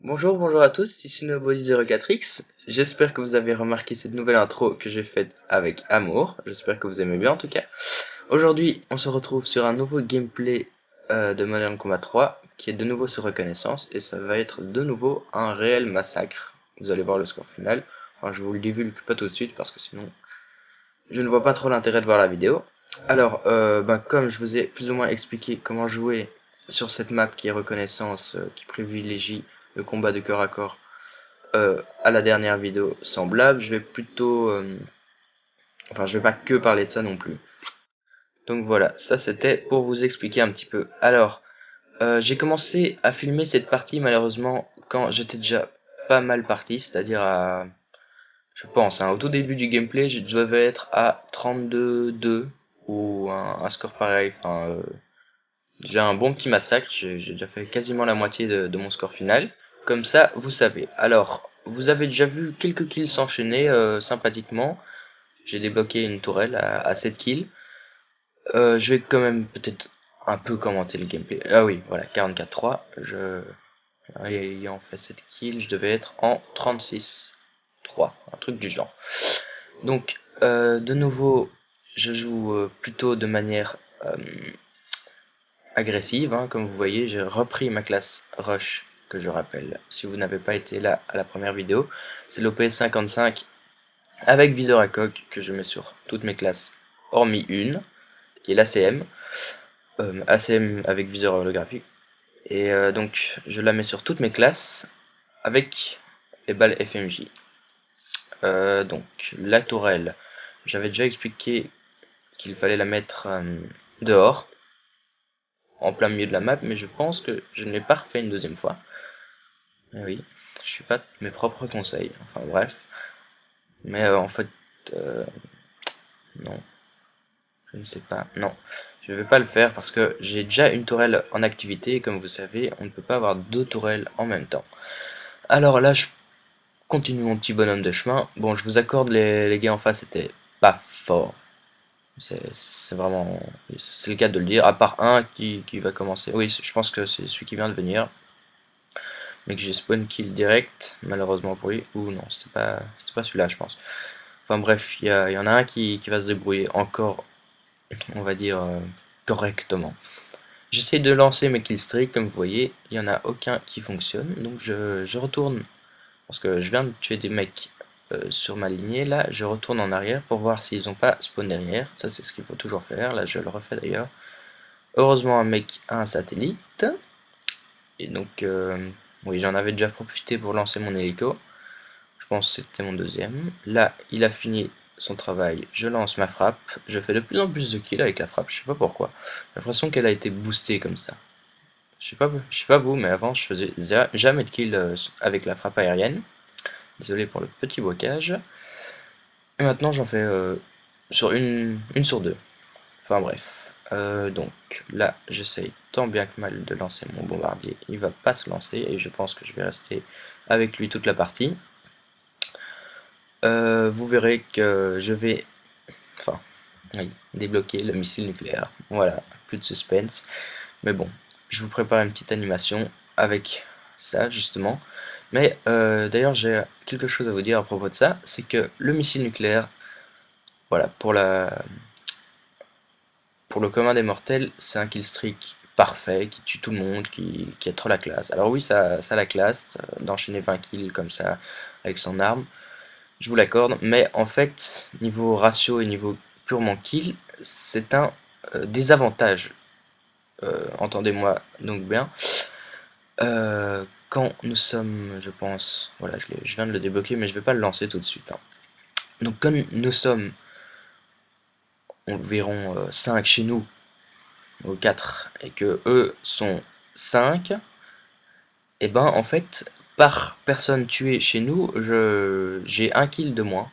Bonjour à tous, ici Nobody04X. J'espère que vous avez remarqué cette nouvelle intro que j'ai faite avec amour. J'espère que vous aimez bien en tout cas. Aujourd'hui, on se retrouve sur un nouveau gameplay de Modern Combat 3 qui est de nouveau sur reconnaissance et ça va être de nouveau un réel massacre. Vous allez voir le score final. Enfin, je vous le divulgue pas tout de suite parce que sinon je ne vois pas trop l'intérêt de voir la vidéo. Alors, comme je vous ai plus ou moins expliqué comment jouer sur cette map qui est reconnaissance, qui privilégie le combat de corps à corps à la dernière vidéo semblable, je vais plutôt, enfin je vais pas que parler de ça non plus. Donc voilà, ça c'était pour vous expliquer un petit peu. Alors, j'ai commencé à filmer cette partie malheureusement quand j'étais déjà pas mal parti, c'est-à-dire à, je pense, hein, au tout début du gameplay, je devais être à 32-2 ou un score pareil. Enfin, déjà un bon petit massacre, j'ai déjà fait quasiment la moitié de mon score final. Comme ça, vous savez. Alors, vous avez déjà vu quelques kills s'enchaîner sympathiquement. J'ai débloqué une tourelle à 7 kills. Je vais quand même peut-être un peu commenter le gameplay. Ah oui, voilà, 44-3. Ayant fait 7 kills, je devais être en 36-3, un truc du genre. Donc, de nouveau, je joue plutôt de manière agressive, hein, comme vous voyez. J'ai repris ma classe Rush, que je rappelle, si vous n'avez pas été là à la première vidéo. C'est l'OPS 55 avec viseur à coque que je mets sur toutes mes classes, hormis une, qui est l'ACM. ACM avec viseur holographique. Et donc, je la mets sur toutes mes classes avec les balles FMJ. Donc, la tourelle, j'avais déjà expliqué qu'il fallait la mettre dehors, en plein milieu de la map, mais je pense que je ne l'ai pas refait une deuxième fois. Eh oui, je suis pas de mes propres conseils, enfin bref. Mais en fait, euh, non, je ne sais pas, non. Je vais pas le faire parce que j'ai déjà une tourelle en activité et comme vous savez, on ne peut pas avoir deux tourelles en même temps. Alors là, je continue mon petit bonhomme de chemin. Bon, je vous accorde, les gars en face étaient pas forts. C'est vraiment, c'est le cas de le dire, à part un qui va commencer. Oui, je pense que c'est celui qui vient de venir, mais que j'ai spawn kill direct, malheureusement pour lui. Ou non, c'était pas celui-là, je pense. Enfin bref, y en a un qui va se débrouiller encore, on va dire, correctement. J'essaie de lancer mes killstreaks, comme vous voyez, il n'y en a aucun qui fonctionne, donc je retourne, parce que je viens de tuer des mecs sur ma lignée, là je retourne en arrière pour voir s'ils n'ont pas spawn derrière, ça c'est ce qu'il faut toujours faire, là je le refais d'ailleurs. Heureusement un mec a un satellite, et donc oui j'en avais déjà profité pour lancer mon hélico, je pense que c'était mon deuxième. Là il a fini son travail, je lance ma frappe, je fais de plus en plus de kills avec la frappe, je sais pas pourquoi, j'ai l'impression qu'elle a été boostée comme ça. Je sais pas vous, mais avant je faisais jamais de kill avec la frappe aérienne. Désolé pour le petit blocage. Et maintenant j'en fais sur une sur deux. Enfin bref. Donc là j'essaye tant bien que mal de lancer mon bombardier. Il va pas se lancer et je pense que je vais rester avec lui toute la partie. Vous verrez que je vais, enfin, oui, débloquer le missile nucléaire. Voilà, plus de suspense. Mais bon, je vous prépare une petite animation avec ça justement. Mais d'ailleurs j'ai quelque chose à vous dire à propos de ça, c'est que le missile nucléaire, voilà, pour le commun des mortels, c'est un killstreak parfait, qui tue tout le monde, qui a trop la classe. Alors oui, ça a la classe, d'enchaîner 20 kills comme ça, avec son arme, je vous l'accorde, mais en fait, niveau ratio et niveau purement kill, c'est un désavantage. Entendez-moi donc bien. Quand nous sommes, je pense, voilà, je viens de le débloquer, mais je vais pas le lancer tout de suite, hein. Donc quand nous sommes environ 5 chez nous, ou 4, et que eux sont 5, et ben en fait, par personne tuée chez nous, j'ai un kill de moins.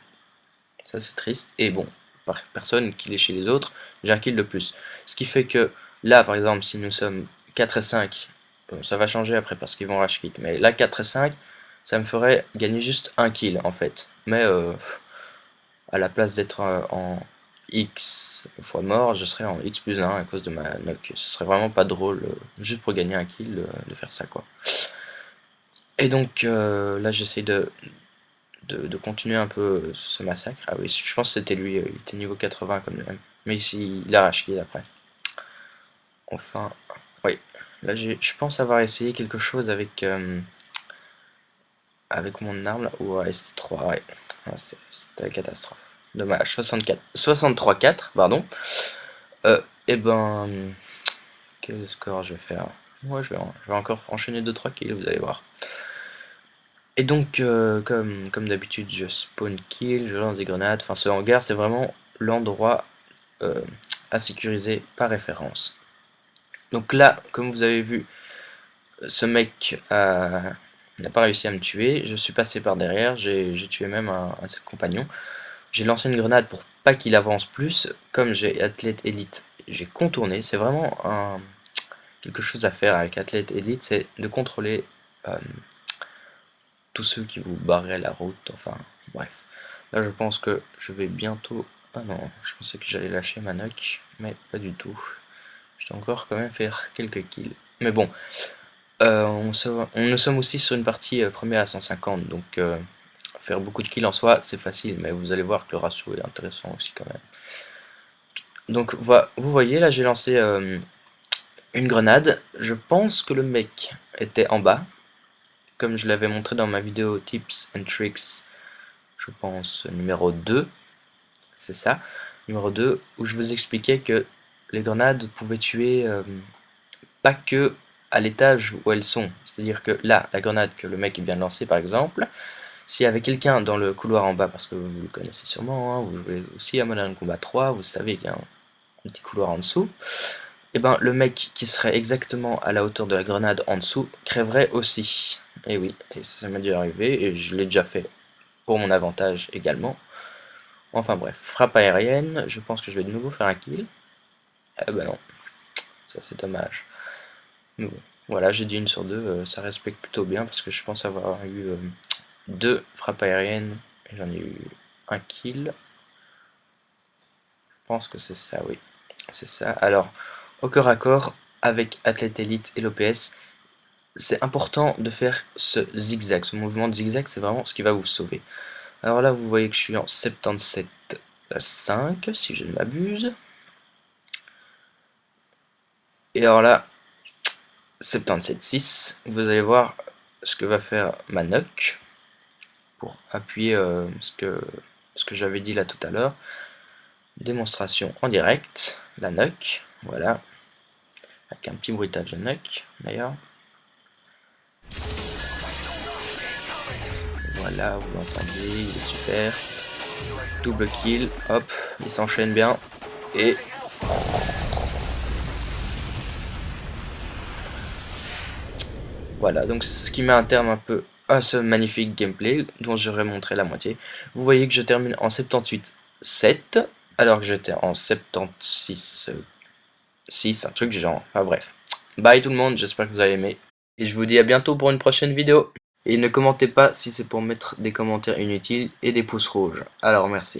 Ça c'est triste. Et bon, par personne qui est chez les autres, j'ai un kill de plus. Ce qui fait que là, par exemple, si nous sommes 4 et 5, bon, ça va changer après parce qu'ils vont rage quit. Mais là, 4 et 5, ça me ferait gagner juste un kill en fait. Mais à la place d'être en X fois mort, je serais en X plus 1 à cause de ma knock. Ce serait vraiment pas drôle, juste pour gagner un kill, de faire ça quoi. Et donc là j'essaie de continuer un peu ce massacre. Ah oui, je pense que c'était lui, il était niveau 80 comme même. Mais ici, il a arraché après. Enfin, oui. Là, je pense avoir essayé quelque chose avec mon arme. Là. Ouais, c'était 3, ouais. Ah, c'était la catastrophe. Dommage, 64, 63-4, pardon. Et ben, quel score je vais faire? Moi, je vais encore enchaîner 2-3 kills, vous allez voir. Et donc, comme d'habitude, je spawn kill, je lance des grenades. Enfin, ce hangar, c'est vraiment l'endroit à sécuriser par référence. Donc là, comme vous avez vu, ce mec n'a pas réussi à me tuer. Je suis passé par derrière, j'ai tué même un de ses compagnons. J'ai lancé une grenade pour pas qu'il avance plus. Comme j'ai athlète élite, j'ai contourné. C'est vraiment quelque chose à faire avec athlète élite, c'est de contrôler tous ceux qui vous barraient la route. Enfin, bref. Là, je pense que je vais bientôt... Ah non, je pensais que j'allais lâcher ma knock, mais pas du tout. Je dois encore quand même faire quelques kills. Mais bon, nous sommes aussi sur une partie première à 150, donc faire beaucoup de kills en soi, c'est facile, mais vous allez voir que le ratio est intéressant aussi quand même. Donc vous voyez, là j'ai lancé une grenade. Je pense que le mec était en bas, comme je l'avais montré dans ma vidéo Tips and Tricks, je pense numéro 2, c'est ça, numéro 2, où je vous expliquais que les grenades pouvaient tuer pas que à l'étage où elles sont. C'est-à-dire que là, la grenade que le mec vient de lancer par exemple, s'il y avait quelqu'un dans le couloir en bas, parce que vous le connaissez sûrement, hein, vous jouez aussi à Modern Combat 3, vous savez qu'il y a un petit couloir en dessous, et ben le mec qui serait exactement à la hauteur de la grenade en dessous crèverait aussi. Et oui, et ça m'est déjà arrivé, et je l'ai déjà fait pour mon avantage également. Enfin bref, frappe aérienne, je pense que je vais de nouveau faire un kill. Eh ben non, ça c'est dommage. Mais bon, voilà, j'ai dit 1 sur 2, ça respecte plutôt bien parce que je pense avoir eu 2 frappes aériennes et j'en ai eu un kill. Je pense que c'est ça, oui. C'est ça. Alors, au corps à corps, avec Athlète Elite et l'OPS, c'est important de faire ce zigzag. Ce mouvement de zigzag, c'est vraiment ce qui va vous sauver. Alors là, vous voyez que je suis en 77,5, si je ne m'abuse. Et alors là, 77,6, vous allez voir ce que va faire ma knock pour appuyer ce que j'avais dit là tout à l'heure. Démonstration en direct, la knock, voilà, avec un petit bruitage de knock d'ailleurs. Voilà, vous l'entendez, il est super. Double kill, hop, il s'enchaîne bien. Et voilà, donc c'est ce qui met un terme un peu à ce magnifique gameplay dont j'aurais montré la moitié. Vous voyez que je termine en 78,7 alors que j'étais en 76,6, un truc genre, enfin bref. Bye tout le monde, j'espère que vous avez aimé. Et je vous dis à bientôt pour une prochaine vidéo. Et ne commentez pas si c'est pour mettre des commentaires inutiles et des pouces rouges. Alors merci.